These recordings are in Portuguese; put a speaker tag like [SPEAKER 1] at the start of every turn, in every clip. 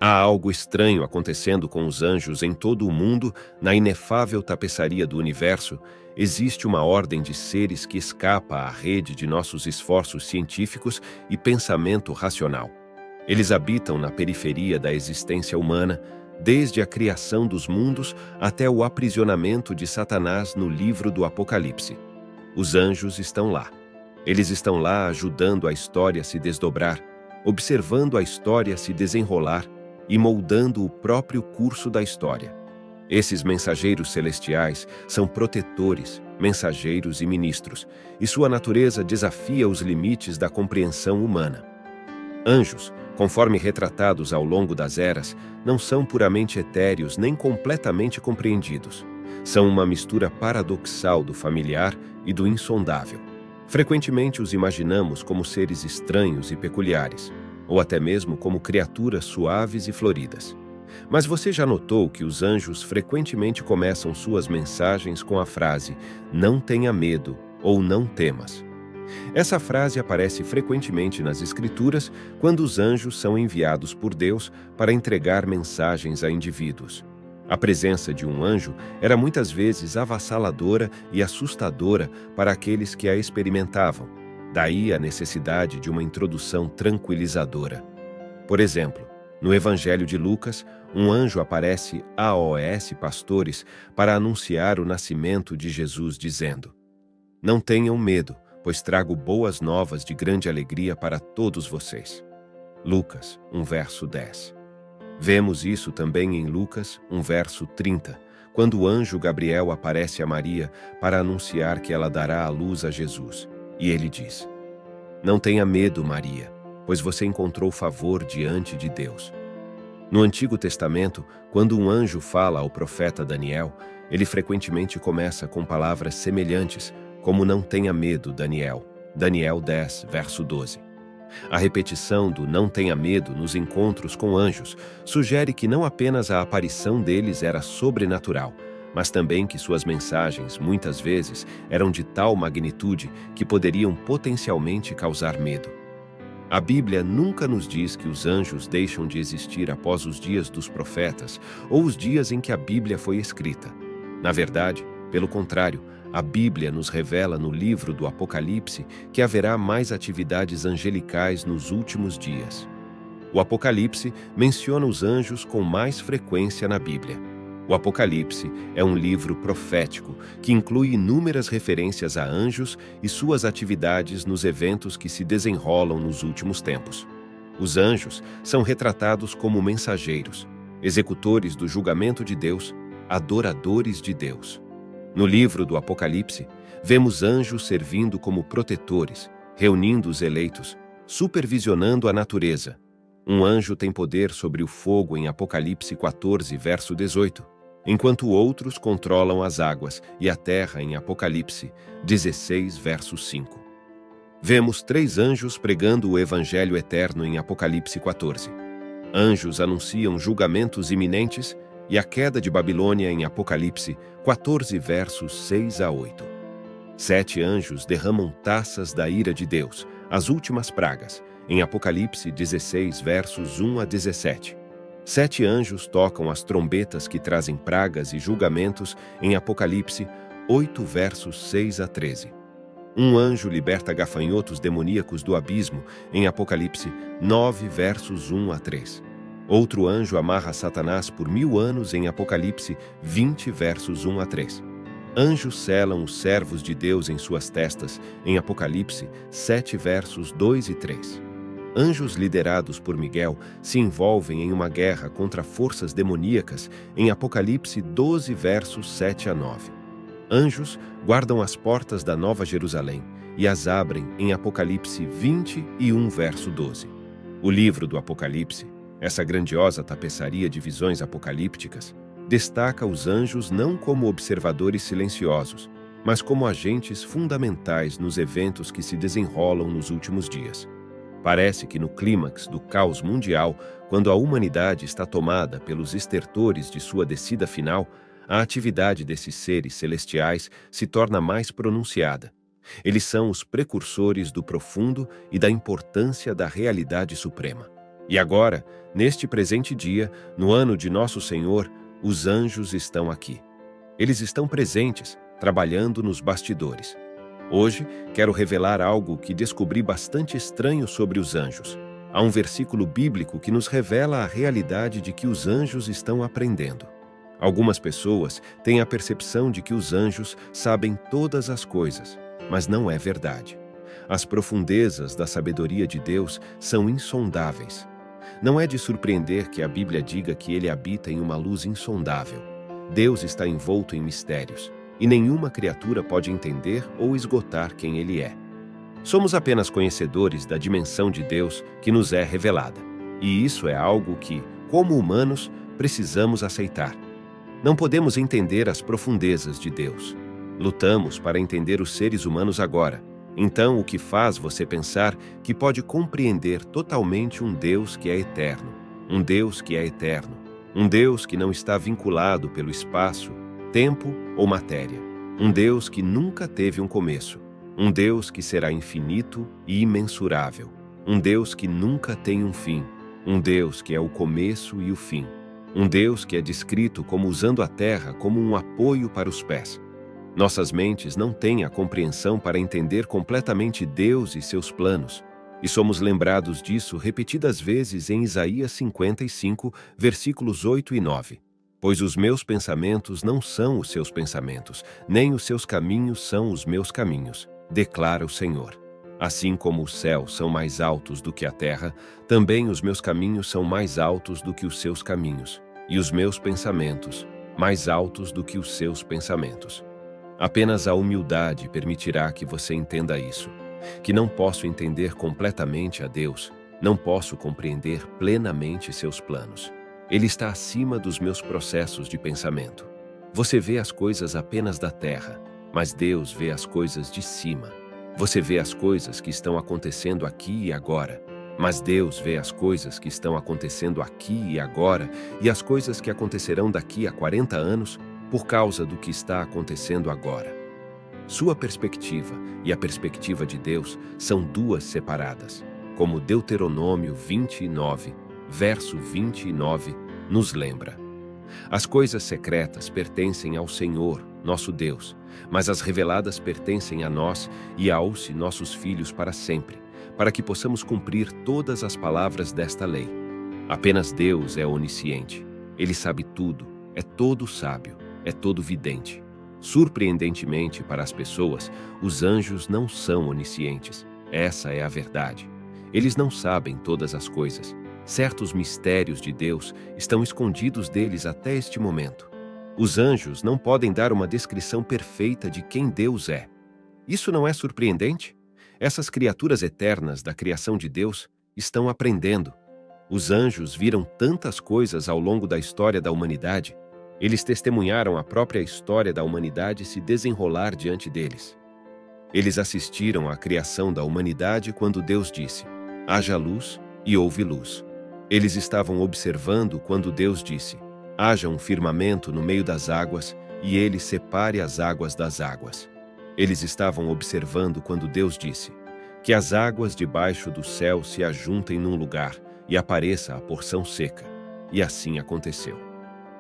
[SPEAKER 1] Há algo estranho acontecendo com os anjos em todo o mundo, na inefável tapeçaria do universo. Existe uma ordem de seres que escapa à rede de nossos esforços científicos e pensamento racional. Eles habitam na periferia da existência humana, desde a criação dos mundos até o aprisionamento de Satanás no livro do Apocalipse. Os anjos estão lá. Eles estão lá ajudando a história a se desdobrar, observando a história se desenrolar e moldando o próprio curso da história. Esses mensageiros celestiais são protetores, mensageiros e ministros, e sua natureza desafia os limites da compreensão humana. Anjos, conforme retratados ao longo das eras, não são puramente etéreos nem completamente compreendidos. São uma mistura paradoxal do familiar e do insondável. Frequentemente os imaginamos como seres estranhos e peculiares, ou até mesmo como criaturas suaves e floridas. Mas você já notou que os anjos frequentemente começam suas mensagens com a frase "não tenha medo" ou "não temas"? Essa frase aparece frequentemente nas Escrituras quando os anjos são enviados por Deus para entregar mensagens a indivíduos. A presença de um anjo era muitas vezes avassaladora e assustadora para aqueles que a experimentavam. Daí a necessidade de uma introdução tranquilizadora. Por exemplo, no Evangelho de Lucas, um anjo aparece aos pastores para anunciar o nascimento de Jesus, dizendo: "Não tenham medo, pois trago boas novas de grande alegria para todos vocês." Lucas 1, verso 10. Vemos isso também em Lucas 1, verso 30, quando o anjo Gabriel aparece a Maria para anunciar que ela dará à luz a Jesus. E ele diz: "Não tenha medo, Maria, pois você encontrou favor diante de Deus." No Antigo Testamento, quando um anjo fala ao profeta Daniel, ele frequentemente começa com palavras semelhantes, como "não tenha medo, Daniel." Daniel 10, verso 12. A repetição do "não tenha medo" nos encontros com anjos sugere que não apenas a aparição deles era sobrenatural, mas também que suas mensagens, muitas vezes, eram de tal magnitude que poderiam potencialmente causar medo. A Bíblia nunca nos diz que os anjos deixam de existir após os dias dos profetas ou os dias em que a Bíblia foi escrita. Na verdade, pelo contrário, a Bíblia nos revela no livro do Apocalipse que haverá mais atividades angelicais nos últimos dias. O Apocalipse menciona os anjos com mais frequência na Bíblia. O Apocalipse é um livro profético que inclui inúmeras referências a anjos e suas atividades nos eventos que se desenrolam nos últimos tempos. Os anjos são retratados como mensageiros, executores do julgamento de Deus, adoradores de Deus. No livro do Apocalipse, vemos anjos servindo como protetores, reunindo os eleitos, supervisionando a natureza. Um anjo tem poder sobre o fogo em Apocalipse 14, verso 18, enquanto outros controlam as águas e a terra em Apocalipse 16, verso 5. Vemos 3 anjos pregando o Evangelho eterno em Apocalipse 14. Anjos anunciam julgamentos iminentes e a queda de Babilônia em Apocalipse 14, versos 6 a 8. 7 anjos derramam taças da ira de Deus, as últimas pragas, em Apocalipse 16, versos 1 a 17. 7 anjos tocam as trombetas que trazem pragas e julgamentos em Apocalipse 8, versos 6 a 13. Um anjo liberta gafanhotos demoníacos do abismo em Apocalipse 9, versos 1 a 3. Outro anjo amarra Satanás por 1000 anos em Apocalipse 20, versos 1 a 3. Anjos selam os servos de Deus em suas testas em Apocalipse 7, versos 2 e 3. Anjos liderados por Miguel se envolvem em uma guerra contra forças demoníacas em Apocalipse 12, versos 7 a 9. Anjos guardam as portas da Nova Jerusalém e as abrem em Apocalipse 21, verso 12. O livro do Apocalipse, essa grandiosa tapeçaria de visões apocalípticas, destaca os anjos não como observadores silenciosos, mas como agentes fundamentais nos eventos que se desenrolam nos últimos dias. Parece que no clímax do caos mundial, quando a humanidade está tomada pelos estertores de sua descida final, a atividade desses seres celestiais se torna mais pronunciada. Eles são os precursores do profundo e da importância da realidade suprema. E agora, neste presente dia, no ano de nosso Senhor, os anjos estão aqui. Eles estão presentes, trabalhando nos bastidores. Hoje, quero revelar algo que descobri bastante estranho sobre os anjos. Há um versículo bíblico que nos revela a realidade de que os anjos estão aprendendo. Algumas pessoas têm a percepção de que os anjos sabem todas as coisas, mas não é verdade. As profundezas da sabedoria de Deus são insondáveis. Não é de surpreender que a Bíblia diga que ele habita em uma luz insondável. Deus está envolto em mistérios, e nenhuma criatura pode entender ou esgotar quem ele é. Somos apenas conhecedores da dimensão de Deus que nos é revelada, e isso é algo que, como humanos, precisamos aceitar. Não podemos entender as profundezas de Deus. Lutamos para entender os seres humanos agora. Então, o que faz você pensar que pode compreender totalmente um Deus que é eterno, um Deus que é eterno, um Deus que não está vinculado pelo espaço, tempo ou matéria, um Deus que nunca teve um começo, um Deus que será infinito e imensurável, um Deus que nunca tem um fim, um Deus que é o começo e o fim, um Deus que é descrito como usando a terra como um apoio para os pés. Nossas mentes não têm a compreensão para entender completamente Deus e seus planos, e somos lembrados disso repetidas vezes em Isaías 55, versículos 8 e 9. Pois os meus pensamentos não são os seus pensamentos, nem os seus caminhos são os meus caminhos, declara o Senhor. Assim como os céus são mais altos do que a terra, também os meus caminhos são mais altos do que os seus caminhos, e os meus pensamentos mais altos do que os seus pensamentos. Apenas a humildade permitirá que você entenda isso, que não posso entender completamente a Deus, não posso compreender plenamente seus planos. Ele está acima dos meus processos de pensamento. Você vê as coisas apenas da terra, mas Deus vê as coisas de cima. Você vê as coisas que estão acontecendo aqui e agora, mas Deus vê as coisas que estão acontecendo aqui e agora e as coisas que acontecerão daqui a 40 anos por causa do que está acontecendo agora. Sua perspectiva e a perspectiva de Deus são duas separadas, como Deuteronômio 29, verso 29, nos lembra. As coisas secretas pertencem ao Senhor, nosso Deus, mas as reveladas pertencem a nós e aos nossos filhos para sempre, para que possamos cumprir todas as palavras desta lei. Apenas Deus é onisciente. Ele sabe tudo, é todo sábio, é todo vidente. Surpreendentemente para as pessoas, os anjos não são oniscientes. Essa é a verdade. Eles não sabem todas as coisas. Certos mistérios de Deus estão escondidos deles até este momento. Os anjos não podem dar uma descrição perfeita de quem Deus é. Isso não é surpreendente? Essas criaturas eternas da criação de Deus estão aprendendo. Os anjos viram tantas coisas ao longo da história da humanidade. Eles testemunharam a própria história da humanidade se desenrolar diante deles. Eles assistiram à criação da humanidade quando Deus disse: haja luz, e houve luz. Eles estavam observando quando Deus disse: haja um firmamento no meio das águas, e ele separe as águas das águas. Eles estavam observando quando Deus disse: que as águas debaixo do céu se ajuntem num lugar e apareça a porção seca. E assim aconteceu.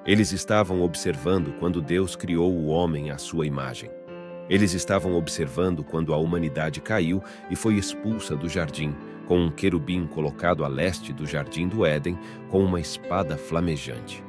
[SPEAKER 1] Eles estavam observando quando Deus criou o homem à sua imagem. Eles estavam observando quando a humanidade caiu e foi expulsa do jardim, com um querubim colocado a leste do jardim do Éden, com uma espada flamejante.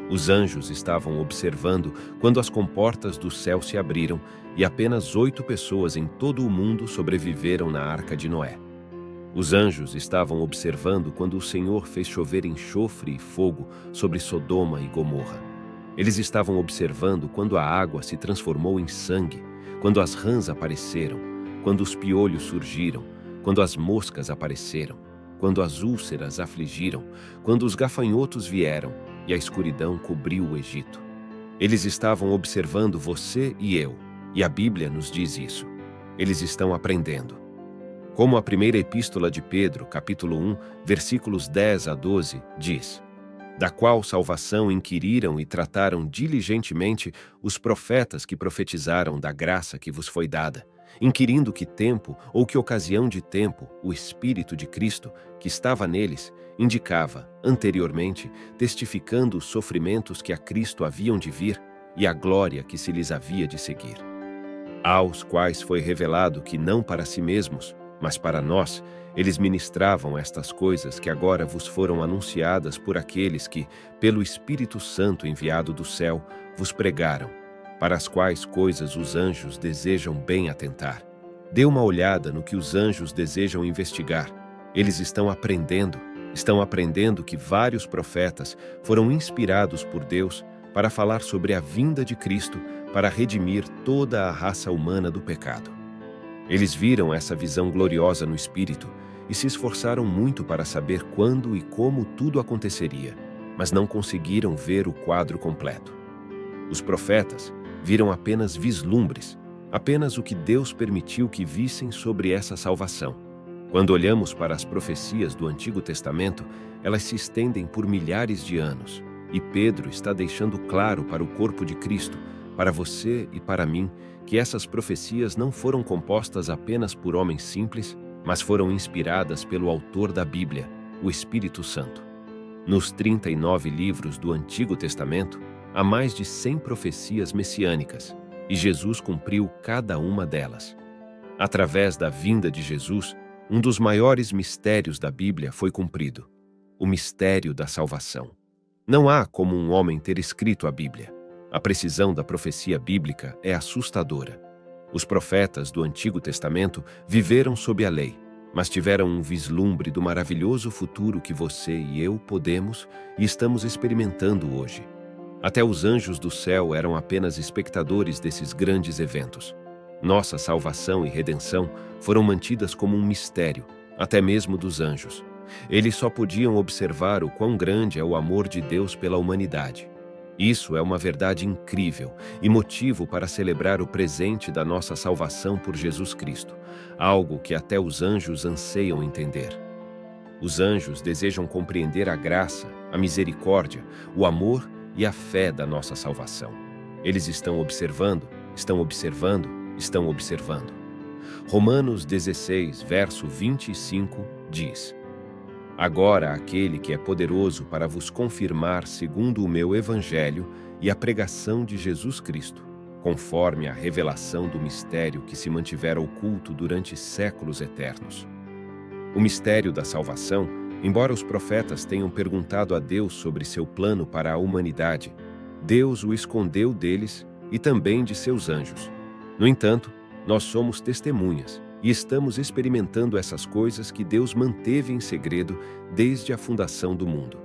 [SPEAKER 1] Os anjos estavam observando quando as comportas do céu se abriram e apenas 8 pessoas em todo o mundo sobreviveram na arca de Noé. Os anjos estavam observando quando o Senhor fez chover enxofre e fogo sobre Sodoma e Gomorra. Eles estavam observando quando a água se transformou em sangue, quando as rãs apareceram, quando os piolhos surgiram, quando as moscas apareceram, quando as úlceras afligiram, quando os gafanhotos vieram e a escuridão cobriu o Egito. Eles estavam observando você e eu, e a Bíblia nos diz isso. Eles estão aprendendo. Como a primeira epístola de Pedro, capítulo 1, versículos 10 a 12, diz: da qual salvação inquiriram e trataram diligentemente os profetas que profetizaram da graça que vos foi dada, inquirindo que tempo ou que ocasião de tempo o Espírito de Cristo, que estava neles, indicava, anteriormente, testificando os sofrimentos que a Cristo haviam de vir e a glória que se lhes havia de seguir. Aos quais foi revelado que não para si mesmos, mas para nós, eles ministravam estas coisas que agora vos foram anunciadas por aqueles que, pelo Espírito Santo enviado do céu, vos pregaram, para as quais coisas os anjos desejam bem atentar. Dê uma olhada no que os anjos desejam investigar. Eles estão aprendendo que vários profetas foram inspirados por Deus para falar sobre a vinda de Cristo para redimir toda a raça humana do pecado. Eles viram essa visão gloriosa no Espírito e se esforçaram muito para saber quando e como tudo aconteceria, mas não conseguiram ver o quadro completo. Os profetas viram apenas vislumbres, apenas o que Deus permitiu que vissem sobre essa salvação. Quando olhamos para as profecias do Antigo Testamento, elas se estendem por milhares de anos, e Pedro está deixando claro para o corpo de Cristo, para você e para mim, que essas profecias não foram compostas apenas por homens simples, mas foram inspiradas pelo autor da Bíblia, o Espírito Santo. Nos 39 livros do Antigo Testamento, há mais de 100 profecias messiânicas, e Jesus cumpriu cada uma delas. Através da vinda de Jesus, um dos maiores mistérios da Bíblia foi cumprido: o mistério da salvação. Não há como um homem ter escrito a Bíblia. A precisão da profecia bíblica é assustadora. Os profetas do Antigo Testamento viveram sob a lei, mas tiveram um vislumbre do maravilhoso futuro que você e eu podemos e estamos experimentando hoje. Até os anjos do céu eram apenas espectadores desses grandes eventos. Nossa salvação e redenção foram mantidas como um mistério, até mesmo dos anjos. Eles só podiam observar o quão grande é o amor de Deus pela humanidade. Isso é uma verdade incrível e motivo para celebrar o presente da nossa salvação por Jesus Cristo, algo que até os anjos anseiam entender. Os anjos desejam compreender a graça, a misericórdia, o amor e a fé da nossa salvação. Eles estão observando, estão observando, estão observando. Romanos 16, verso 25, diz: Agora aquele que é poderoso para vos confirmar segundo o meu evangelho e a pregação de Jesus Cristo, conforme a revelação do mistério que se mantivera oculto durante séculos eternos. O mistério da salvação, embora os profetas tenham perguntado a Deus sobre seu plano para a humanidade, Deus o escondeu deles e também de seus anjos. No entanto, nós somos testemunhas e estamos experimentando essas coisas que Deus manteve em segredo desde a fundação do mundo.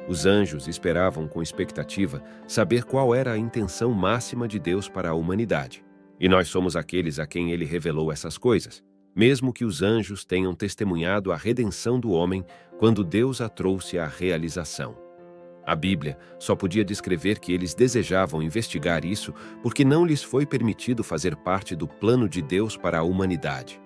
[SPEAKER 1] Os anjos esperavam com expectativa saber qual era a intenção máxima de Deus para a humanidade. E nós somos aqueles a quem Ele revelou essas coisas, mesmo que os anjos tenham testemunhado a redenção do homem quando Deus a trouxe à realização. A Bíblia só podia descrever que eles desejavam investigar isso porque não lhes foi permitido fazer parte do plano de Deus para a humanidade.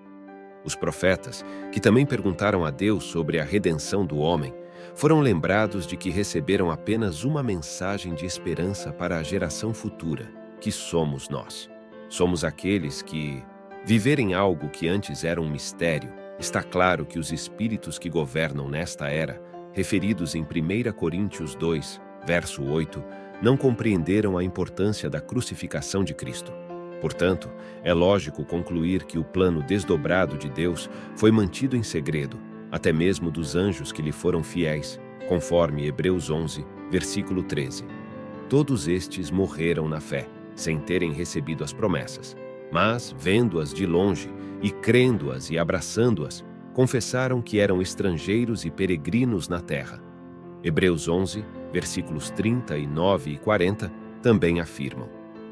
[SPEAKER 1] Os profetas, que também perguntaram a Deus sobre a redenção do homem, foram lembrados de que receberam apenas uma mensagem de esperança para a geração futura, que somos nós. Somos aqueles que viverem algo que antes era um mistério. Está claro que os espíritos que governam nesta era, referidos em 1 Coríntios 2, verso 8, não compreenderam a importância da crucificação de Cristo. Portanto, é lógico concluir que o plano desdobrado de Deus foi mantido em segredo, até mesmo dos anjos que lhe foram fiéis, conforme Hebreus 11, versículo 13. Todos estes morreram na fé, sem terem recebido as promessas, mas, vendo-as de longe e crendo-as e abraçando-as, confessaram que eram estrangeiros e peregrinos na terra. Hebreus 11, versículos 39 e 40, também afirmam: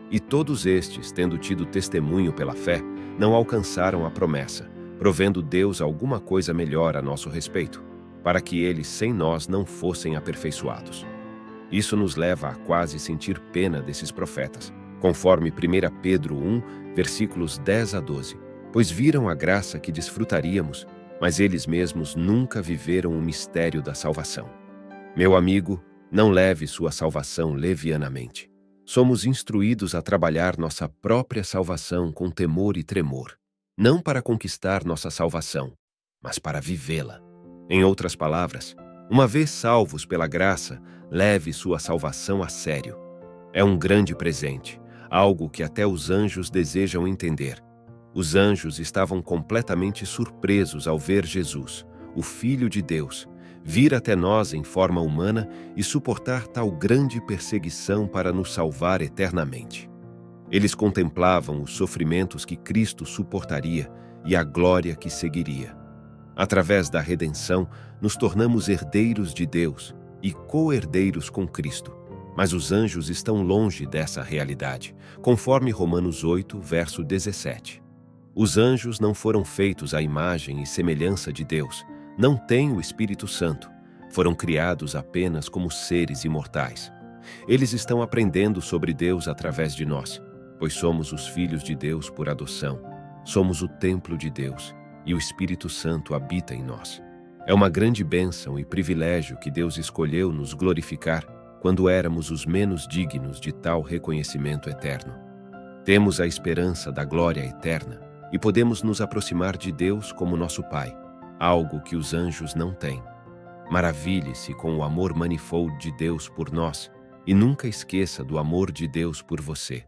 [SPEAKER 1] E todos estes, tendo tido testemunho pela fé, não alcançaram a promessa, provendo Deus alguma coisa melhor a nosso respeito, para que eles sem nós não fossem aperfeiçoados. Isso nos leva a quase sentir pena desses profetas, conforme 1 Pedro 1, versículos 10 a 12, pois viram a graça que desfrutaríamos, mas eles mesmos nunca viveram o mistério da salvação. Meu amigo, não leve sua salvação levianamente. Somos instruídos a trabalhar nossa própria salvação com temor e tremor, não para conquistar nossa salvação, mas para vivê-la. Em outras palavras, Uma vez salvos pela graça, leve sua salvação a sério. É um grande presente, algo que até os anjos desejam entender. Os anjos estavam completamente surpresos ao ver Jesus, o Filho de Deus, vir até nós em forma humana e suportar tal grande perseguição para nos salvar eternamente. Eles contemplavam os sofrimentos que Cristo suportaria e a glória que seguiria. Através da redenção, nos tornamos herdeiros de Deus e co-herdeiros com Cristo. Mas os anjos estão longe dessa realidade, conforme Romanos 8, verso 17. Os anjos não foram feitos à imagem e semelhança de Deus, não têm o Espírito Santo, foram criados apenas como seres imortais. Eles estão aprendendo sobre Deus através de nós, pois somos os filhos de Deus por adoção. Somos o templo de Deus e o Espírito Santo habita em nós. É uma grande bênção e privilégio que Deus escolheu nos glorificar quando éramos os menos dignos de tal reconhecimento eterno. Temos a esperança da glória eterna e podemos nos aproximar de Deus como nosso Pai, algo que os anjos não têm. Maravilhe-se com o amor manifold de Deus por nós e nunca esqueça do amor de Deus por você.